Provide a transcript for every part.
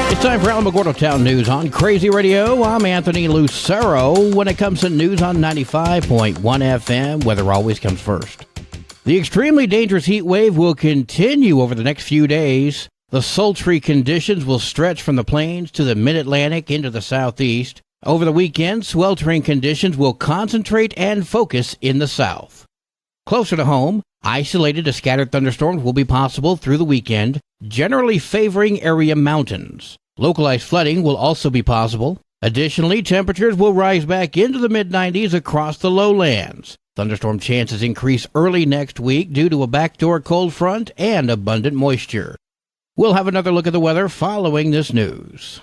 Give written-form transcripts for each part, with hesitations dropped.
It's time for Alamogordo Town News on Crazy Radio. I'm Anthony Lucero. When it comes to news on 95.1 FM, weather always comes first. The extremely dangerous heat wave will continue over the next few days. The sultry conditions will stretch from the plains to the mid-Atlantic into the southeast. Over the weekend, sweltering conditions will concentrate and focus in the south. Closer to home, isolated to scattered thunderstorms will be possible through the weekend, generally favoring area mountains. Localized flooding will also be possible. Additionally, temperatures will rise back into the mid-90s across the lowlands. Thunderstorm chances increase early next week due to a backdoor cold front and abundant moisture. We'll have another look at the weather following this news.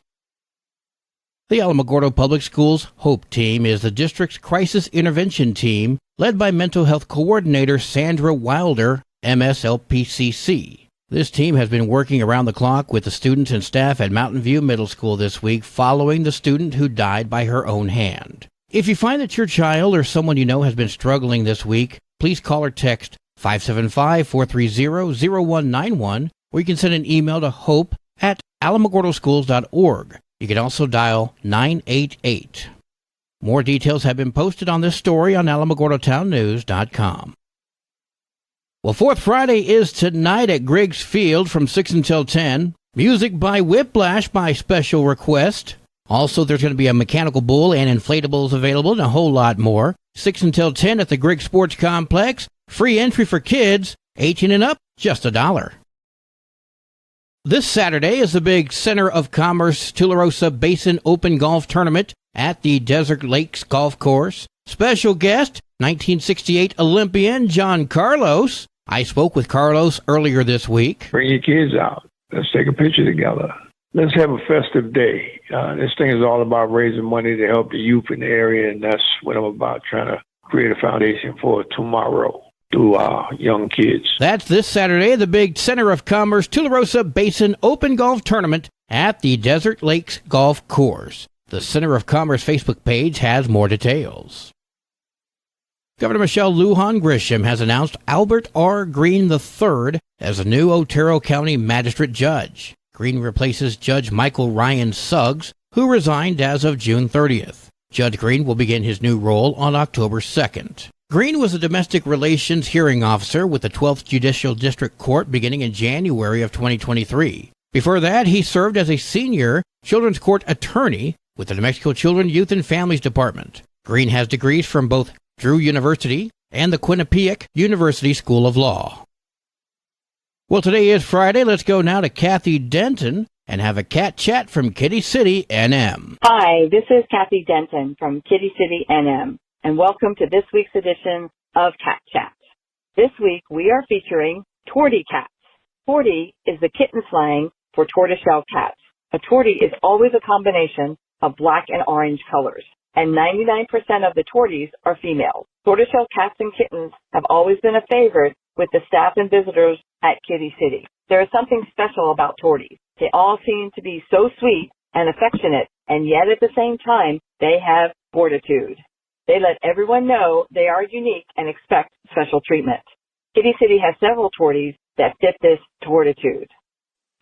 The Alamogordo Public Schools HOPE team is the district's crisis intervention team led by mental health coordinator Sandra Wilder, MSLPCC. This team has been working around the clock with the students and staff at Mountain View Middle School this week following the student who died by her own hand. If you find that your child or someone you know has been struggling this week, please call or text 575-430-0191, or you can send an email to hope@alamogordoschools.org. You can also dial 988. More details have been posted on this story on alamogordotownnews.com. Well, Fourth Friday is tonight at Griggs Field from 6 until 10. Music by Whiplash by special request. Also, there's going to be a mechanical bull and inflatables available and a whole lot more. 6 until 10 at the Griggs Sports Complex. Free entry for kids, 18 and up, just $1. This Saturday is the big Center of Commerce Tularosa Basin Open Golf Tournament at the Desert Lakes Golf Course. Special guest, 1968 Olympian John Carlos. I spoke with Carlos earlier this week. Bring your kids out. Let's take a picture together. Let's have a festive day. This thing is all about raising money to help the youth in the area, and that's what I'm about, trying to create a foundation for tomorrow through our young kids. That's this Saturday, the big Center of Commerce Tularosa Basin Open Golf Tournament at the Desert Lakes Golf Course. The Center of Commerce Facebook page has more details. Governor Michelle Lujan Grisham has announced Albert R. Green III as the new Otero County Magistrate Judge. Green replaces Judge Michael Ryan Suggs, who resigned as of June 30th. Judge Green will begin his new role on October 2nd. Green was a domestic relations hearing officer with the 12th Judicial District Court beginning in January of 2023. Before that, he served as a senior children's court attorney with the New Mexico Children, Youth, and Families Department. Green has degrees from both Drew University and the Quinnipiac University School of Law. Well, today is Friday. Let's go now to Kathy Denton and have a cat chat from Kitty City, NM. Hi, this is Kathy Denton from Kitty City, NM, and welcome to this week's edition of Cat Chat. This week, we are featuring tortie cats. Tortie is the kitten slang for tortoiseshell cats. A tortie is always a combination of black and orange colors, and 99% of the torties are females. Tortoiseshell cats and kittens have always been a favorite with the staff and visitors at Kitty City. There is something special about torties. They all seem to be so sweet and affectionate, and yet at the same time, they have fortitude. They let everyone know they are unique and expect special treatment. Kitty City has several torties that fit this fortitude.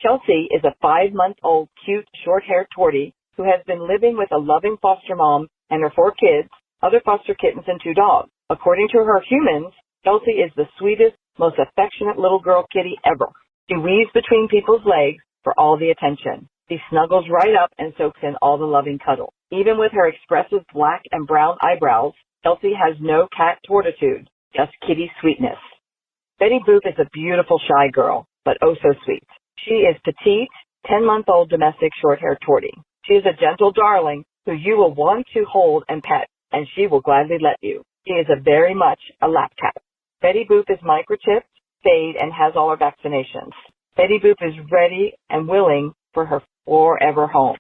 Chelsea is a 5-month-old cute short-haired tortie who has been living with a loving foster mom and her 4 kids, other foster kittens, and 2 dogs. According to her humans, Chelsea is the sweetest, most affectionate little girl kitty ever. She weaves between people's legs for all the attention. She snuggles right up and soaks in all the loving cuddle. Even with her expressive black and brown eyebrows, Chelsea has no cat fortitude, just kitty sweetness. Betty Boop is a beautiful shy girl, but oh so sweet. She is petite, 10-month-old domestic short-haired tortie. She is a gentle darling who you will want to hold and pet, and she will gladly let you. She is very much a lap cat. Betty Boop is microchipped, spayed, and has all her vaccinations. Betty Boop is ready and willing for her forever home.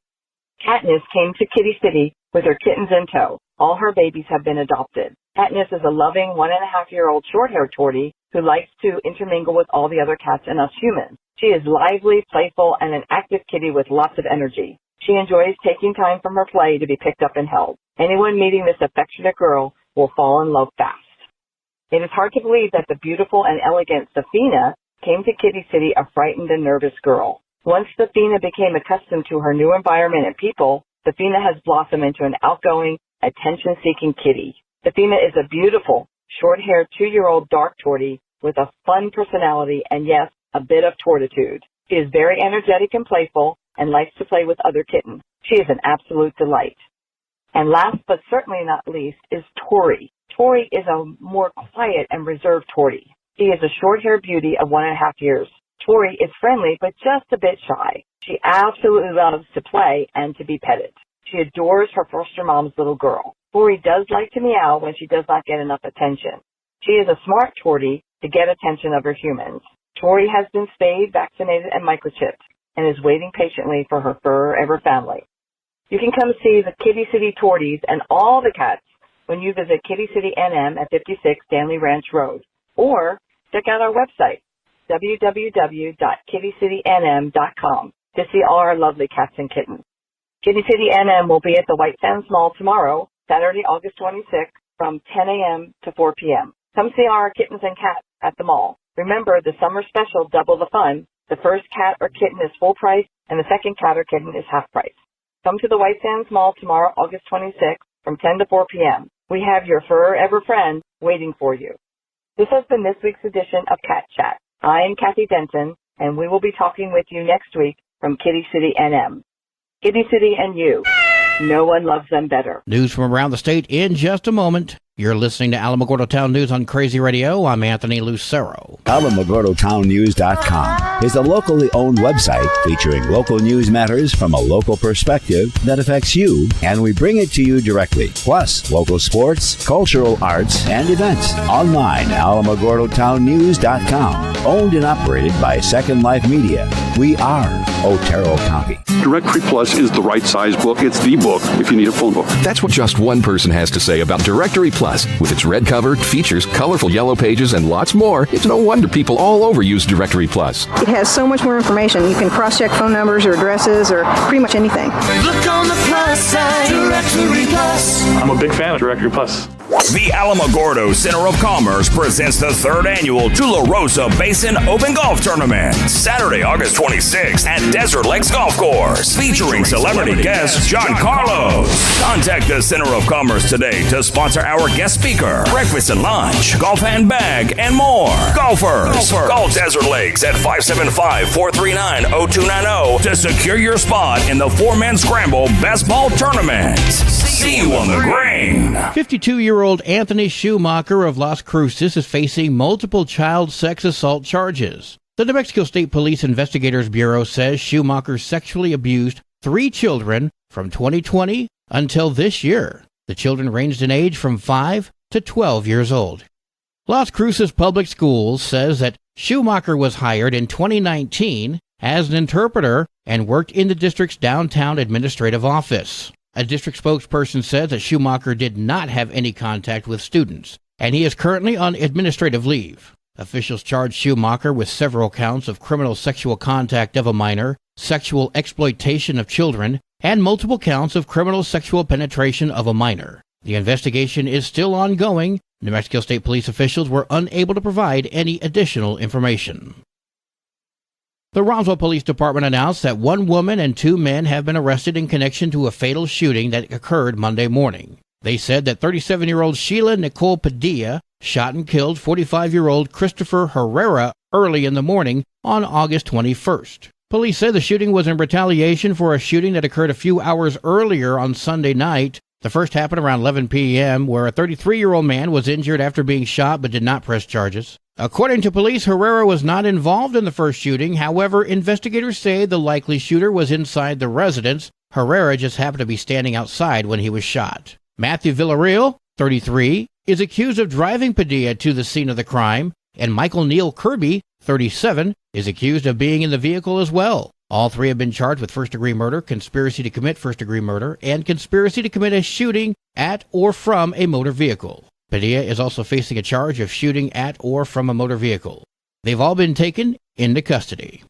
Katniss came to Kitty City with her kittens in tow. All her babies have been adopted. Katniss is a loving 1.5-year-old short-haired tortie who likes to intermingle with all the other cats and us humans. She is lively, playful, and an active kitty with lots of energy. She enjoys taking time from her play to be picked up and held. Anyone meeting this affectionate girl will fall in love fast. It is hard to believe that the beautiful and elegant Safina came to Kitty City a frightened and nervous girl. Once Thafina became accustomed to her new environment and people, Thafina has blossomed into an outgoing, attention-seeking kitty. Thafina is a beautiful, short-haired 2-year-old dark tortie with a fun personality and, yes, a bit of tortitude. She is very energetic and playful and likes to play with other kittens. She is an absolute delight. And last but certainly not least is Tori. Tori is a more quiet and reserved tortie. She is a short-haired beauty of 1.5 years. Tori is friendly but just a bit shy. She absolutely loves to play and to be petted. She adores her foster mom's little girl. Tori does like to meow when she does not get enough attention. She is a smart tortie to get attention of her humans. Tori has been spayed, vaccinated, and microchipped and is waiting patiently for her forever family. You can come see the Kitty City Torties and all the cats when you visit Kitty City NM at 56 Stanley Ranch Road, or check out our website, www.kittycitynm.com, to see all our lovely cats and kittens. Kitty City NM will be at the White Sands Mall tomorrow, Saturday, August 26th, from 10 a.m. to 4 p.m. Come see our kittens and cats at the mall. Remember, the summer special, double the fun. The first cat or kitten is full price, and the second cat or kitten is half price. Come to the White Sands Mall tomorrow, August 26th, from 10 to 4 p.m. We have your forever friend waiting for you. This has been this week's edition of Cat Chat. I am Kathy Denton, and we will be talking with you next week from Kitty City NM. Kitty City and you. No one loves them better. News from around the state in just a moment. You're listening to Alamogordo Town News on Crazy Radio. I'm Anthony Lucero. AlamogordoTownNews.com is a locally owned website featuring local news matters from a local perspective that affects you, and we bring it to you directly. Plus, local sports, cultural arts, and events. Online, AlamogordoTownNews.com. Owned and operated by Second Life Media. We are Otero County. Directory Plus is the right size book. It's the book if you need a phone book. That's what just one person has to say about Directory Plus. With its red cover, features, colorful yellow pages, and lots more, it's no wonder people all over use Directory Plus. It has so much more information. You can cross-check phone numbers or addresses or pretty much anything. Look on the plus side, Directory Plus. I'm a big fan of Directory Plus. The Alamogordo Center of Commerce presents the 3rd annual Tularosa Basin Open Golf Tournament, Saturday, August 26th at Desert Lakes Golf Course, featuring celebrity guest John Carlos. Contact the Center of Commerce today to sponsor our guest speaker, breakfast and lunch, golf handbag, and more. Golfers, call Desert Lakes at 575-439-0290 to secure your spot in the 4-man scramble best ball tournament. See you on the green. 52-year-old Anthony Schumacher of Las Cruces is facing multiple child sex assault charges. The New Mexico State Police Investigators Bureau says Schumacher sexually abused 3 children from 2020 until this year. The children ranged in age from 5 to 12 years old. Las Cruces Public Schools says that Schumacher was hired in 2019 as an interpreter and worked in the district's downtown administrative office. A district spokesperson said that Schumacher did not have any contact with students, and he is currently on administrative leave. Officials charged Schumacher with several counts of criminal sexual contact of a minor, sexual exploitation of children, and multiple counts of criminal sexual penetration of a minor. The investigation is still ongoing. New Mexico State Police officials were unable to provide any additional information. The Roswell Police Department announced that 1 woman and 2 men have been arrested in connection to a fatal shooting that occurred Monday morning. They said that 37-year-old Sheila Nicole Padilla shot and killed 45-year-old Christopher Herrera early in the morning on August 21st. Police said the shooting was in retaliation for a shooting that occurred a few hours earlier on Sunday night. The first happened around 11 p.m., where a 33-year-old man was injured after being shot but did not press charges. According to police, Herrera was not involved in the first shooting. However, investigators say the likely shooter was inside the residence. Herrera just happened to be standing outside when he was shot. Matthew Villarreal, 33, is accused of driving Padilla to the scene of the crime, and Michael Neal Kirby, 37, is accused of being in the vehicle as well. All 3 have been charged with first-degree murder, conspiracy to commit first-degree murder, and conspiracy to commit a shooting at or from a motor vehicle. Padilla is also facing a charge of shooting at or from a motor vehicle. They've all been taken into custody.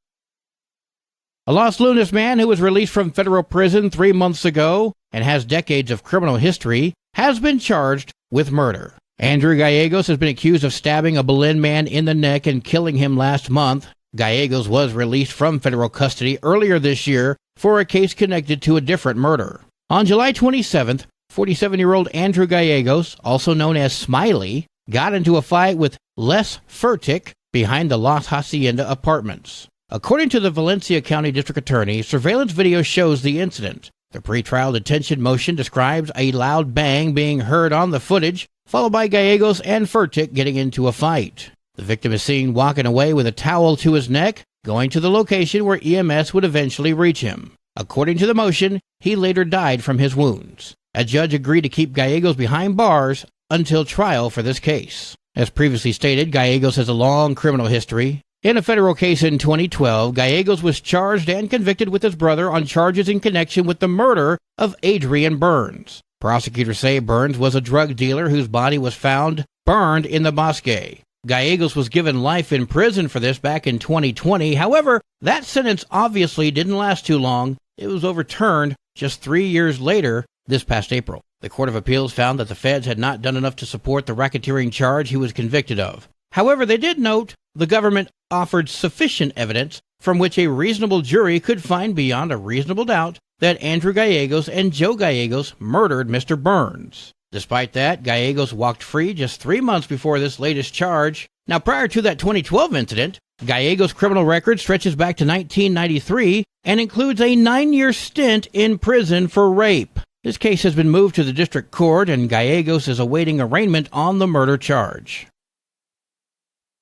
A Los Lunas man who was released from federal prison 3 months ago and has decades of criminal history has been charged with murder. Andrew Gallegos has been accused of stabbing a Belen man in the neck and killing him last month. Gallegos was released from federal custody earlier this year for a case connected to a different murder. On July 27th, 47-year-old Andrew Gallegos, also known as Smiley, got into a fight with Les Furtick behind the Las Hacienda apartments. According to the Valencia County District Attorney, surveillance video shows the incident. The pretrial detention motion describes a loud bang being heard on the footage, followed by Gallegos and Furtick getting into a fight. The victim is seen walking away with a towel to his neck, going to the location where EMS would eventually reach him. According to the motion, he later died from his wounds. A judge agreed to keep Gallegos behind bars until trial for this case. As previously stated, Gallegos has a long criminal history. In a federal case in 2012, Gallegos was charged and convicted with his brother on charges in connection with the murder of Adrian Burns. Prosecutors say Burns was a drug dealer whose body was found burned in the Bosque. Gallegos was given life in prison for this back in 2020. However, that sentence obviously didn't last too long. It was overturned just 3 years later, this past April. The Court of Appeals found that the feds had not done enough to support the racketeering charge he was convicted of. However, they did note the government offered sufficient evidence from which a reasonable jury could find beyond a reasonable doubt that Andrew Gallegos and Joe Gallegos murdered Mr. Burns. Despite that, Gallegos walked free just 3 months before this latest charge. Now, prior to that 2012 incident, Gallegos' criminal record stretches back to 1993 and includes a 9-year stint in prison for rape. This case has been moved to the district court, and Gallegos is awaiting arraignment on the murder charge.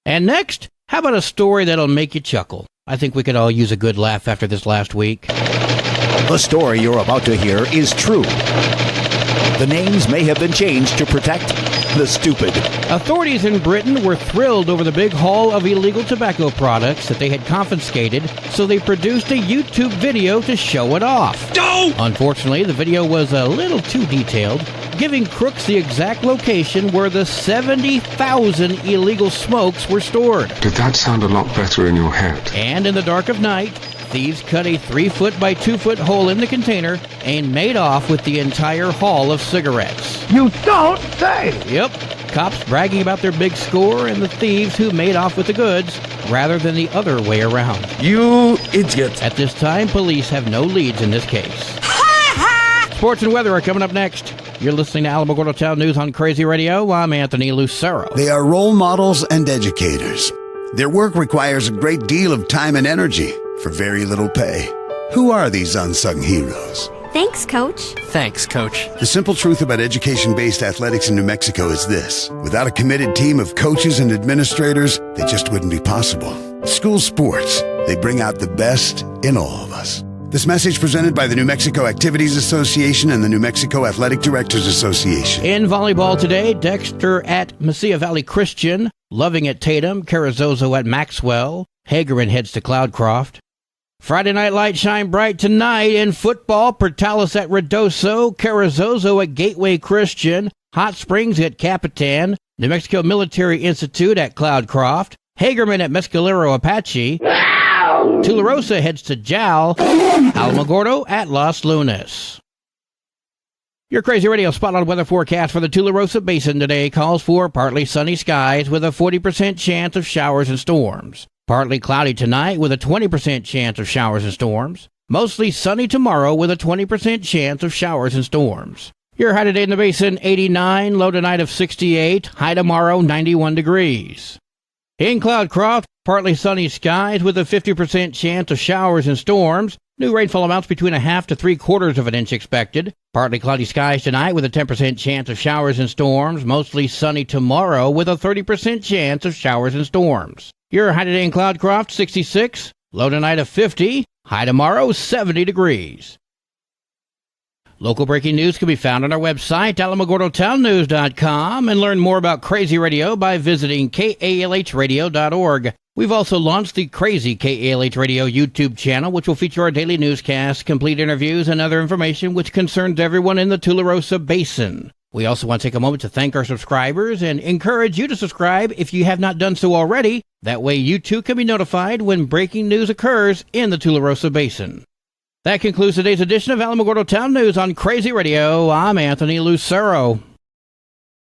And next, how about a story that'll make you chuckle? I think we could all use a good laugh after this last week. The story you're about to hear is true. The names may have been changed to protect the stupid. Authorities in Britain were thrilled over the big haul of illegal tobacco products that they had confiscated, so they produced a YouTube video to show it off. No! Unfortunately, the video was a little too detailed, giving crooks the exact location where the 70,000 illegal smokes were stored. Did that sound a lot better in your head? And in the dark of night, thieves cut a 3-foot by 2-foot hole in the container and made off with the entire haul of cigarettes. You don't say! Yep. Cops bragging about their big score and the thieves who made off with the goods rather than the other way around. You idiot! At this time, police have no leads in this case. Sports and weather are coming up next. You're listening to Alamogordo Town News on Crazy Radio. I'm Anthony Lucero. They are role models and educators. Their work requires a great deal of time and energy for very little pay. Who are these unsung heroes? Thanks, Coach. Thanks, Coach. The simple truth about education-based athletics in New Mexico is this. Without a committed team of coaches and administrators, they just wouldn't be possible. School sports, they bring out the best in all of us. This message presented by the New Mexico Activities Association and the New Mexico Athletic Directors Association. In volleyball today, Dexter at Mesilla Valley Christian, Loving at Tatum, Carrizozo at Maxwell, Hagerman heads to Cloudcroft. Friday Night Lights shine bright tonight in football. Portales at Redoso, Carrizozo at Gateway Christian, Hot Springs at Capitan, New Mexico Military Institute at Cloudcroft, Hagerman at Mescalero Apache, Tularosa heads to Jal, Alamogordo at Los Lunas. Your Crazy Radio spot-on weather forecast for the Tularosa Basin today calls for partly sunny skies with a 40% chance of showers and storms. Partly cloudy tonight with a 20% chance of showers and storms. Mostly sunny tomorrow with a 20% chance of showers and storms. Your high today in the basin, 89, low tonight of 68, high tomorrow, 91 degrees. In Cloudcroft, partly sunny skies with a 50% chance of showers and storms. New rainfall amounts between 1/2 to 3/4 of an inch expected. Partly cloudy skies tonight with a 10% chance of showers and storms. Mostly sunny tomorrow with a 30% chance of showers and storms. Your high today in Cloudcroft, 66, low tonight of 50, high tomorrow, 70 degrees. Local breaking news can be found on our website, alamogordotownnews.com, and learn more about Crazy Radio by visiting kalhradio.org. We've also launched the Crazy KALH Radio YouTube channel, which will feature our daily newscasts, complete interviews, and other information which concerns everyone in the Tularosa Basin. We also want to take a moment to thank our subscribers and encourage you to subscribe if you have not done so already. That way you too can be notified when breaking news occurs in the Tularosa Basin. That concludes today's edition of Alamogordo Town News on Crazy Radio. I'm Anthony Lucero.